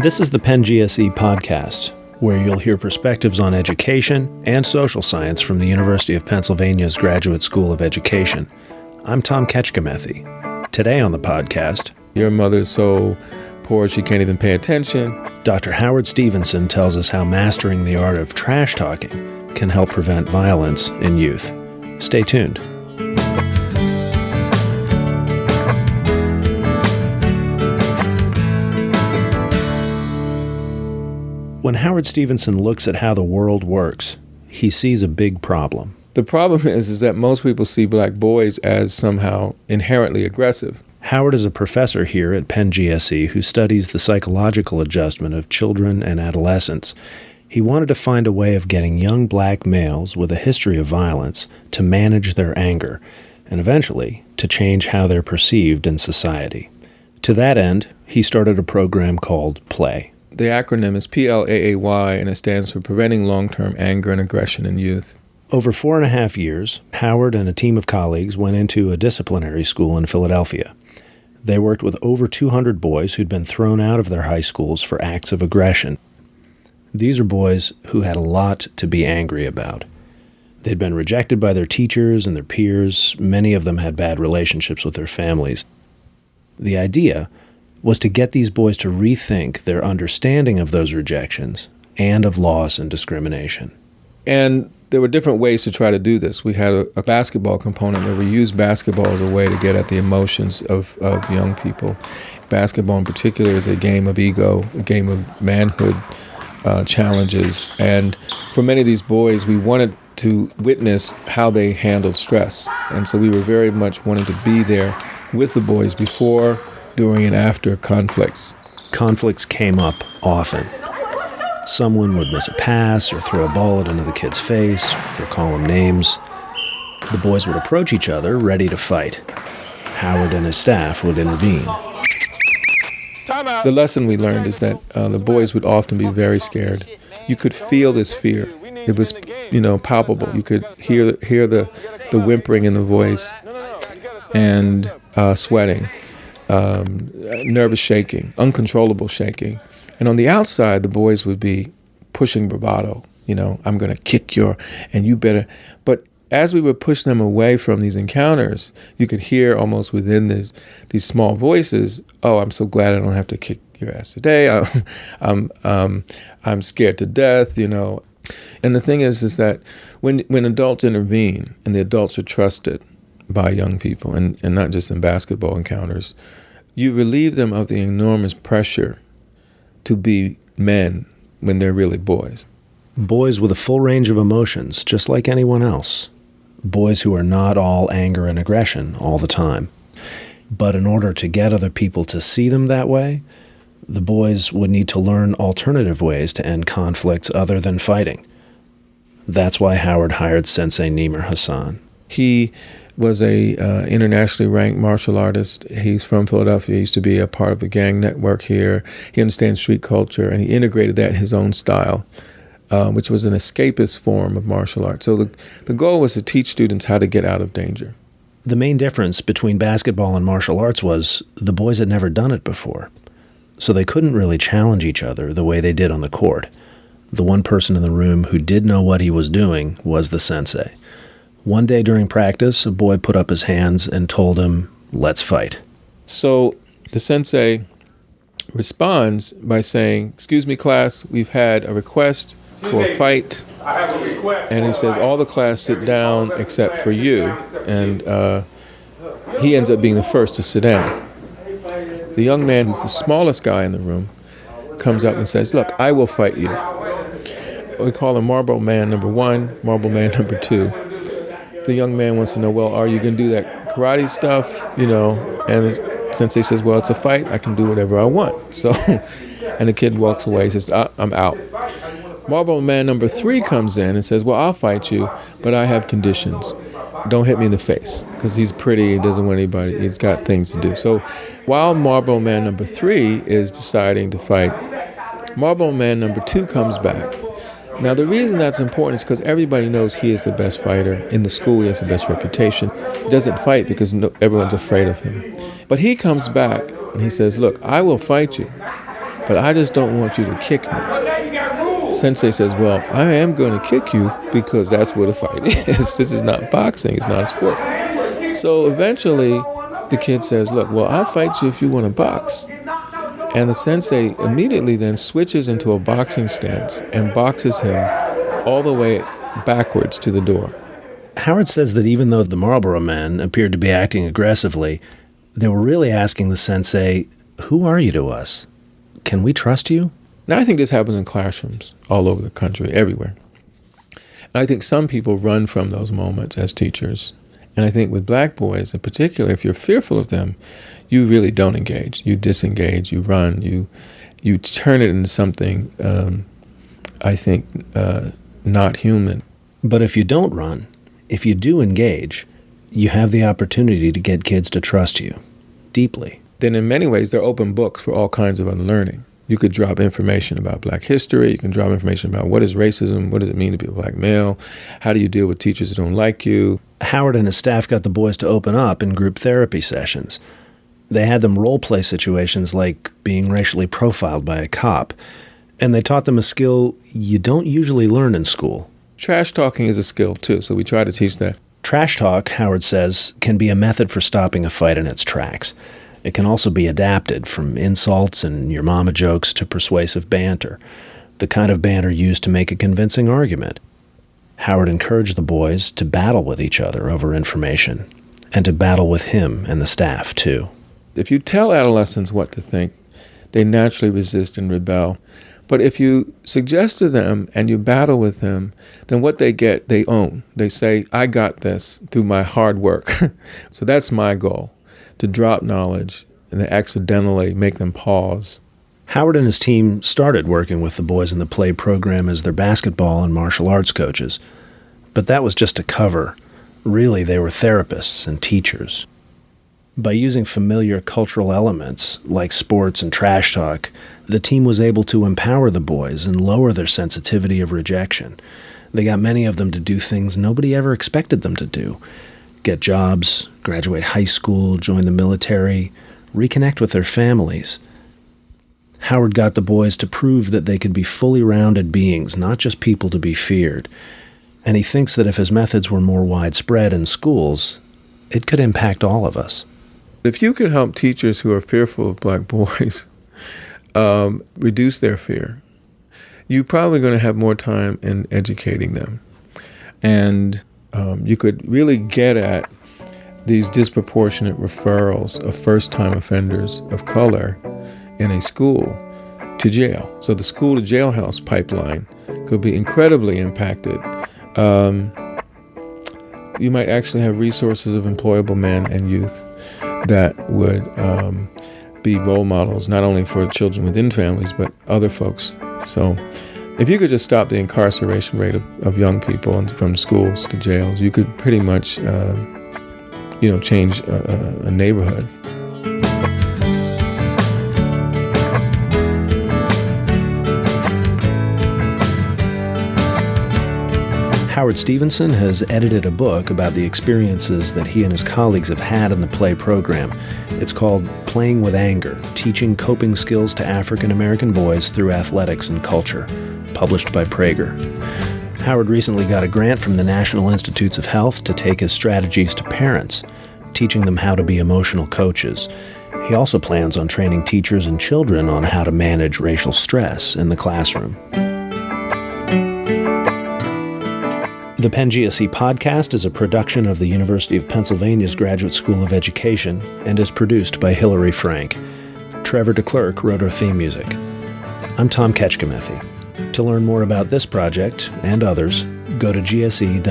This is the Penn GSE podcast, where you'll hear perspectives on education and social science from the University of Pennsylvania's Graduate School of Education. I'm Tom Ketchkamethy. Today on the podcast, your mother's so poor she can't even pay attention. Dr. Howard Stevenson tells us how mastering the art of trash talking can help prevent violence in youth. Stay tuned. When Howard Stevenson looks at how the world works, he sees a big problem. The problem is that most people see black boys as somehow inherently aggressive. Howard is a professor here at Penn GSE who studies the psychological adjustment of children and adolescents. He wanted to find a way of getting young black males with a history of violence to manage their anger, and eventually to change how they're perceived in society. To that end, he started a program called PLAAY. The acronym is PLAAY, and it stands for Preventing Long-Term Anger and Aggression in Youth. Over 4.5 years, Howard and a team of colleagues went into a disciplinary school in Philadelphia. They worked with over 200 boys who'd been thrown out of their high schools for acts of aggression. These are boys who had a lot to be angry about. They'd been rejected by their teachers and their peers. Many of them had bad relationships with their families. The idea was to get these boys to rethink their understanding of those rejections and of loss and discrimination. And there were different ways to try to do this. We had a basketball component where we used basketball as a way to get at the emotions of young people. Basketball in particular is a game of ego, a game of manhood challenges. And for many of these boys, we wanted to witness how they handled stress. And so we were very much wanting to be there with the boys before, during, and after conflicts. Conflicts came up often. Someone would miss a pass or throw a bullet into the kid's face or call him names. The boys would approach each other, ready to fight. Howard and his staff would intervene. The lesson we learned is that the boys would often be very scared. You could feel this fear. It was, palpable. You could hear the whimpering in the voice and sweating, nervous shaking, uncontrollable shaking. And on the outside, the boys would be pushing bravado. I'm going to kick and you better. But as we would push them away from these encounters, you could hear almost within these small voices, "Oh, I'm so glad I don't have to kick your ass today. I'm scared to death." And the thing is that when adults intervene and the adults are trusted by young people, and not just in basketball encounters, you relieve them of the enormous pressure to be men when they're really boys. Boys with a full range of emotions, just like anyone else. Boys who are not all anger and aggression all the time. But in order to get other people to see them that way, the boys would need to learn alternative ways to end conflicts other than fighting. That's why Howard hired Sensei Nimer Hassan. He was a internationally ranked martial artist. He's from Philadelphia. He used to be a part of the gang network here. He understands street culture, and he integrated that in his own style, which was an escapist form of martial art. So the goal was to teach students how to get out of danger. The main difference between basketball and martial arts was the boys had never done it before, so they couldn't really challenge each other the way they did on the court. The one person in the room who did know what he was doing was the sensei. One day during practice, a boy put up his hands and told him, "Let's fight." So the sensei responds by saying, "Excuse me, class, we've had a request for a fight." And he says, "All the class sit down except for you." And he ends up being the first to sit down. The young man, who's the smallest guy in the room, comes up and says, "Look, I will fight you." We call him Marble Man number 1, Marble Man number 2. The young man wants to know, "Well, are you going to do that karate stuff?" And the sensei says, "Well, it's a fight. I can do whatever I want." So, and the kid walks away. He says, "I'm out." Marble Man number 3 comes in and says, "Well, I'll fight you, but I have conditions. Don't hit me in the face," because he's pretty. He doesn't want anybody. He's got things to do. So while Marble Man number 3 is deciding to fight, Marble Man number 2 comes back. Now, the reason that's important is because everybody knows he is the best fighter. In the school, he has the best reputation. He doesn't fight because everyone's afraid of him. But he comes back and he says, "Look, I will fight you, but I just don't want you to kick me. Sensei says, well, I am going to kick you because that's what a fight is. This is not boxing. It's not a sport. So eventually the kid says, look, well, I'll fight you if you want to box. And the sensei immediately then switches into a boxing stance and boxes him all the way backwards to the door. Howard says that even though the Marlboro men appeared to be acting aggressively, they were really asking the sensei, who are you to us? Can we trust you? Now, I think this happens in classrooms all over the country, everywhere. And I think some people run from those moments as teachers. And I think with black boys in particular, if you're fearful of them, you really don't engage. You disengage, you run, you turn it into something, I think, not human. But if you don't run, if you do engage, you have the opportunity to get kids to trust you deeply. Then in many ways, they're open books for all kinds of unlearning. You could drop information about black history. You can drop information about what is racism, what does it mean to be a black male, how do you deal with teachers who don't like you. Howard and his staff got the boys to open up in group therapy sessions. They had them role-play situations like being racially profiled by a cop, and they taught them a skill you don't usually learn in school. Trash talking is a skill, too, so we try to teach that. Trash talk, Howard says, can be a method for stopping a fight in its tracks. It can also be adapted from insults and your mama jokes to persuasive banter, the kind of banter used to make a convincing argument. Howard encouraged the boys to battle with each other over information, and to battle with him and the staff, too. If you tell adolescents what to think, they naturally resist and rebel. But if you suggest to them and you battle with them, then what they get, they own. They say, I got this through my hard work. So that's my goal, to drop knowledge and to accidentally make them pause. Howard and his team started working with the boys in the PLAAY program as their basketball and martial arts coaches. But that was just a cover. Really, they were therapists and teachers. By using familiar cultural elements, like sports and trash talk, the team was able to empower the boys and lower their sensitivity of rejection. They got many of them to do things nobody ever expected them to do. Get jobs, graduate high school, join the military, reconnect with their families. Howard got the boys to prove that they could be fully rounded beings, not just people to be feared. And he thinks that if his methods were more widespread in schools, it could impact all of us. If you could help teachers who are fearful of black boys reduce their fear, you're probably going to have more time in educating them. And you could really get at these disproportionate referrals of first-time offenders of color in a school to jail. So the school to jailhouse pipeline could be incredibly impacted. You might actually have resources of employable men and youth that would be role models, not only for children within families, but other folks. So if you could just stop the incarceration rate of young people from schools to jails, you could pretty much, change a neighborhood. Howard Stevenson has edited a book about the experiences that he and his colleagues have had in the PLAAY program. It's called Playing with Anger, Teaching Coping Skills to African American Boys Through Athletics and Culture, published by Prager. Howard recently got a grant from the National Institutes of Health to take his strategies to parents, teaching them how to be emotional coaches. He also plans on training teachers and children on how to manage racial stress in the classroom. The Penn GSE podcast is a production of the University of Pennsylvania's Graduate School of Education and is produced by Hilary Frank. Trevor DeClercq wrote our theme music. I'm Tom Ketchkamethy. To learn more about this project and others, go to gse.upenn.edu.